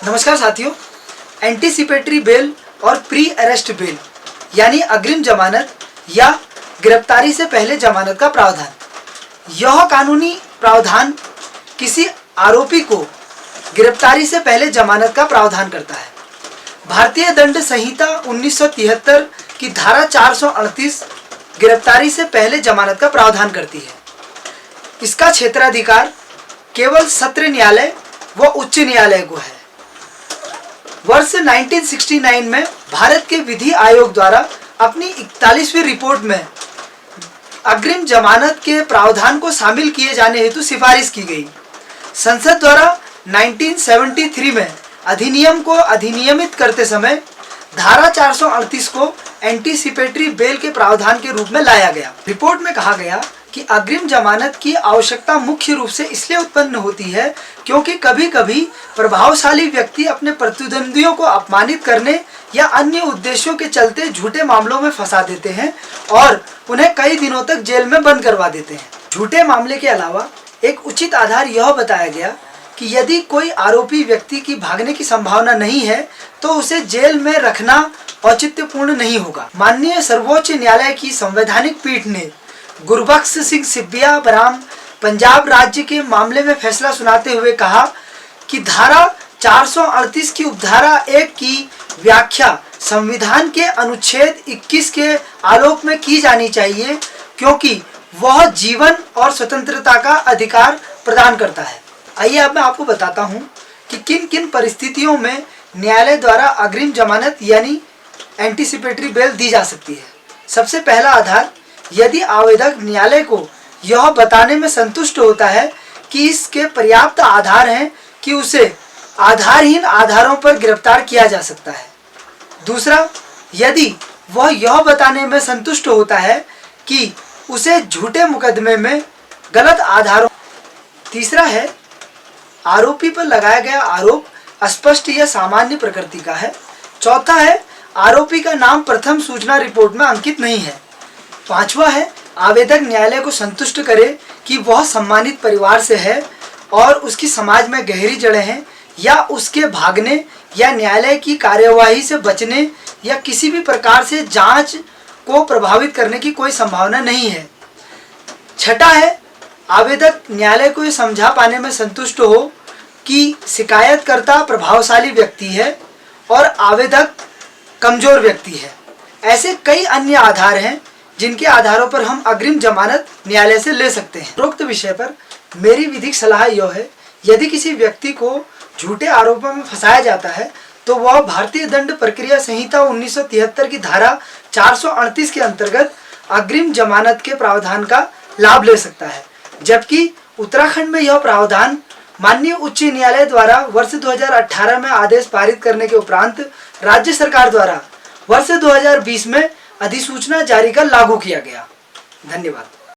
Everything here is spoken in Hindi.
नमस्कार साथियों, एंटीसिपेटरी बेल और प्री अरेस्ट बेल यानी अग्रिम जमानत या गिरफ्तारी से पहले जमानत का प्रावधान। यह कानूनी प्रावधान किसी आरोपी को गिरफ्तारी से पहले जमानत का प्रावधान करता है। भारतीय दंड संहिता 1973 की धारा 438 गिरफ्तारी से पहले जमानत का प्रावधान करती है। इसका क्षेत्राधिकार केवल सत्र न्यायालय व उच्च न्यायालय को है। वर्ष 1969 में भारत के विधि आयोग द्वारा अपनी 41वीं रिपोर्ट में अग्रिम जमानत के प्रावधान को शामिल किए जाने हेतु सिफारिश की गई। संसद द्वारा 1973 में अधिनियम को अधिनियमित करते समय धारा 438 को एंटीसिपेटरी बेल के प्रावधान के रूप में लाया गया। रिपोर्ट में कहा गया कि अग्रिम जमानत की आवश्यकता मुख्य रूप से इसलिए उत्पन्न होती है क्योंकि कभी कभी प्रभावशाली व्यक्ति अपने प्रतिद्वंदियों को अपमानित करने या अन्य उद्देश्यों के चलते झूठे मामलों में फंसा देते हैं और उन्हें कई दिनों तक जेल में बंद करवा देते हैं। झूठे मामले के अलावा एक उचित आधार यह बताया गया कि यदि कोई आरोपी व्यक्ति की भागने की संभावना नहीं है तो उसे जेल में रखना औचित्यपूर्ण नहीं होगा। माननीय सर्वोच्च न्यायालय की संवैधानिक पीठ ने गुरबख्श सिंह सिब्बिया बराम पंजाब राज्य के मामले में फैसला सुनाते हुए कहा कि धारा 438 की उपधारा 1 की व्याख्या संविधान के अनुच्छेद 21 के आलोक में की जानी चाहिए क्योंकि वह जीवन और स्वतंत्रता का अधिकार प्रदान करता है। आइए अब मैं आपको बताता हूं कि किन किन परिस्थितियों में न्यायालय द्वारा अग्रिम जमानत यानी एंटीसिपेटरी बेल दी जा सकती है। सबसे पहला आधार, यदि आवेदक न्यायालय को यह बताने में संतुष्ट होता है कि इसके पर्याप्त आधार हैं कि उसे आधारहीन आधारों पर गिरफ्तार किया जा सकता है। दूसरा, यदि वह यह बताने में संतुष्ट होता है कि उसे झूठे मुकदमे में गलत आधारों। तीसरा है, आरोपी पर लगाया गया आरोप अस्पष्ट या सामान्य प्रकृति का है। चौथा है, आरोपी का नाम प्रथम सूचना रिपोर्ट में अंकित नहीं है। पांचवा है, आवेदक न्यायालय को संतुष्ट करे कि वह सम्मानित परिवार से है और उसकी समाज में गहरी जड़ें हैं या उसके भागने या न्यायालय की कार्यवाही से बचने या किसी भी प्रकार से जांच को प्रभावित करने की कोई संभावना नहीं है। छठा है, आवेदक न्यायालय को यह समझा पाने में संतुष्ट हो कि शिकायतकर्ता प्रभावशाली व्यक्ति है और आवेदक कमजोर व्यक्ति है। ऐसे कई अन्य आधार हैं जिनके आधारों पर हम अग्रिम जमानत न्यायालय से ले सकते हैं। उपरोक्त विषय पर मेरी विधिक सलाह यह है, यदि किसी व्यक्ति को झूठे आरोपों में फंसाया जाता है तो वह भारतीय दंड प्रक्रिया संहिता 1973 की धारा 438 के अंतर्गत अग्रिम जमानत के प्रावधान का लाभ ले सकता है, जबकि उत्तराखंड में यह प्रावधान माननीय उच्च न्यायालय द्वारा वर्ष 2018 में आदेश पारित करने के उपरांत राज्य सरकार द्वारा वर्ष 2020 में अधिसूचना जारी कर लागू किया गया। धन्यवाद।